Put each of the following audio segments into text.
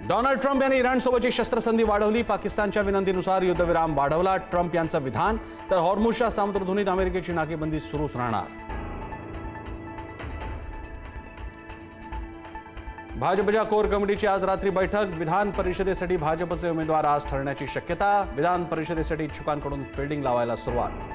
Donald Trump यांनी इराणसोबतची शस्त्रसंधी वाढवली. पाकिस्तानच्या विनंतीनुसार युद्धविराम वाढवला. ट्रम्प यांचं विधान. तर हॉर्मुझच्या सामुद्रधुनीत अमेरिकेची नाकेबंदी सुरूच राहणार. भाजपच्या कोर कमिटीची आज रात्री बैठक. विधान परिषदेसाठी भाजपचे उमेदवार आज ठरण्याची शक्यता. विधान परिषदेसाठी इच्छुकांकडून फिल्डिंग लावायला सुरुवात.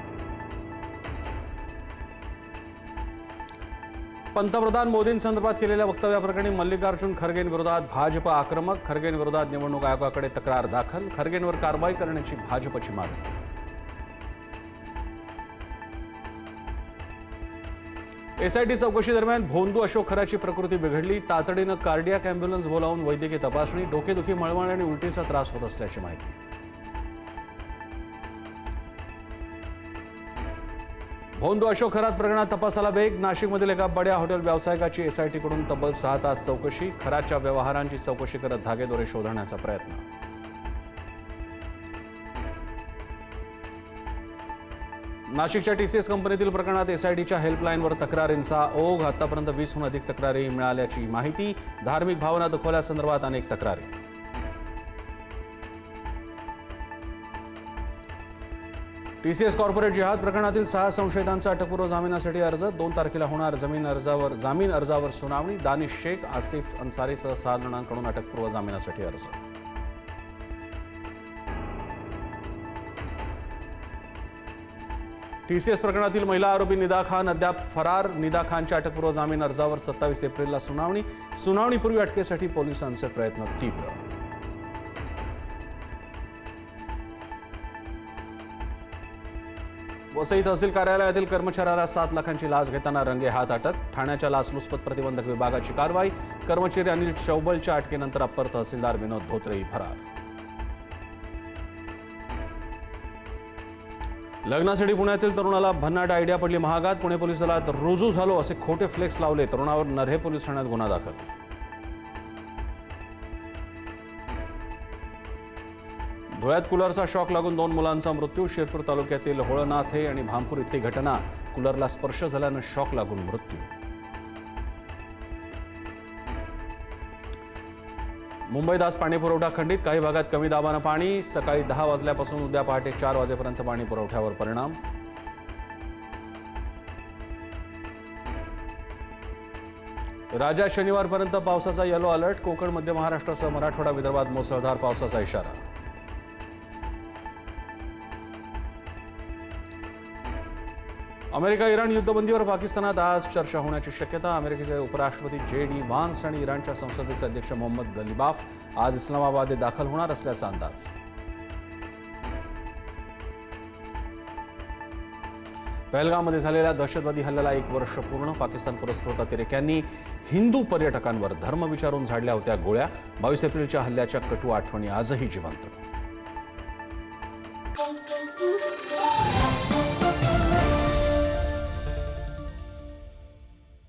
पंतप्रधान मोदींसंदर्भात केलेल्या वक्तव्याप्रकरणी मल्लिकार्जुन खरगेंविरोधात भाजप आक्रमक. खरगेंविरोधात निवडणूक आयोगाकडे तक्रार दाखल. खरगेंवर कारवाई करण्याची भाजपची मागणी. एसआयटी चौकशी दरम्यान भोंदू अशोक खराची प्रकृती बिघडली. तातडीनं कार्डियाक अँब्युलन्स बोलावून वैद्यकीय तपासणी. डोकेदुखी, मळमळ आणि उलटीचा त्रास होत असल्याची माहिती. भोंदू अशोक खरात प्रकरणात तपासाला वेग. नाशिकमधील एका बड्या हॉटेल व्यावसायिकाची एसआयटीकडून तब्बल 6 तास चौकशी. खराच्या व्यवहारांची चौकशी करत धागेदोरे शोधण्याचा प्रयत्न. नाशिकच्या टीसीएस कंपनीतील प्रकरणात एसआयटीच्या हेल्पलाईनवर तक्रारींचा ओघ. आतापर्यंत 20हून अधिक तक्रारी मिळाल्याची माहिती. धार्मिक भावना दुखवल्यासंदर्भात अनेक तक्रारी. टीसीएस कॉर्पोरेट जिहाद प्रकरणातील 6 संशयितांचा अटकपूर्व जामिनासाठी अर्ज. 2 तारखेला होणार जामीन अर्जावर सुनावणी. दानिश शेख, आसिफ अन्सारीसह 6 जणांकडून अटकपूर्व जामिनासाठी अर्ज. टीसीएस प्रकरणातील महिला आरोपी निदा खान अद्याप फरार. निदा खानच्या अटकपूर्व जामीन अर्जावर 27 एप्रिलला सुनावणी. सुनावणीपूर्वी अटकेसाठी पोलिसांचे प्रयत्न तीव्र. वसई तहसील कार्यालयातील कर्मचाऱ्याला 7 लाखांची लाच घेताना रंगे हात अटक. ठाण्याच्या लाचलुचपत प्रतिबंधक विभागाची कारवाई. कर्मचारी अनिल चौबलच्या अटकेनंतर अप्पर तहसीलदार विनोद धोत्रेही फरार. लग्नासाठी पुण्यातील तरुणाला भन्नाट आयडिया पडली महागात. पुणे पोलीस दलात रुजू झालो असे खोटे फ्लेक्स लावले. तरुणावर नर्हे पोलीस ठाण्यात गुन्हा दाखल. धुळ्यात कूलरचा शॉक लागून 2 मुलांचा मृत्यू. शिरपूर तालुक्यातील होळनाथे आणि भामपूर इथली घटना. कूलरला स्पर्श झाल्यानं शॉक लागून मृत्यू. मुंबईत आज पाणी पुरवठा खंडित. काही भागात कमी दाबानं पाणी. सकाळी 10 वाजल्यापासून उद्या पहाटे 4 वाजेपर्यंत पाणी पुरवठ्यावर परिणाम. राज्यात शनिवारपर्यंत पावसाचा येलो अलर्ट. कोकण, मध्य महाराष्ट्रासह मराठवाडा, विदर्भात मुसळधार पावसाचा इशारा. अमेरिका इराण युद्धबंदीवर पाकिस्तानात आज चर्चा होण्याची शक्यता. अमेरिकेचे उपराष्ट्रपती JD व्हान्स आणि इराणच्या संसदेचे अध्यक्ष मोहम्मद गलिबाफ आज इस्लामाबाद दाखल होणार असल्याचा अंदाज. पहलगाममध्ये झालेल्या दहशतवादी हल्ल्याला 1 वर्ष पूर्ण. पाकिस्तान पुरस्कृत अतिरेक्यांनी हिंदू पर्यटकांवर धर्म विचारून झाडल्या होत्या गोळ्या. 22 एप्रिलच्या हल्ल्याच्या कटू आठवणी आजही जिवंत.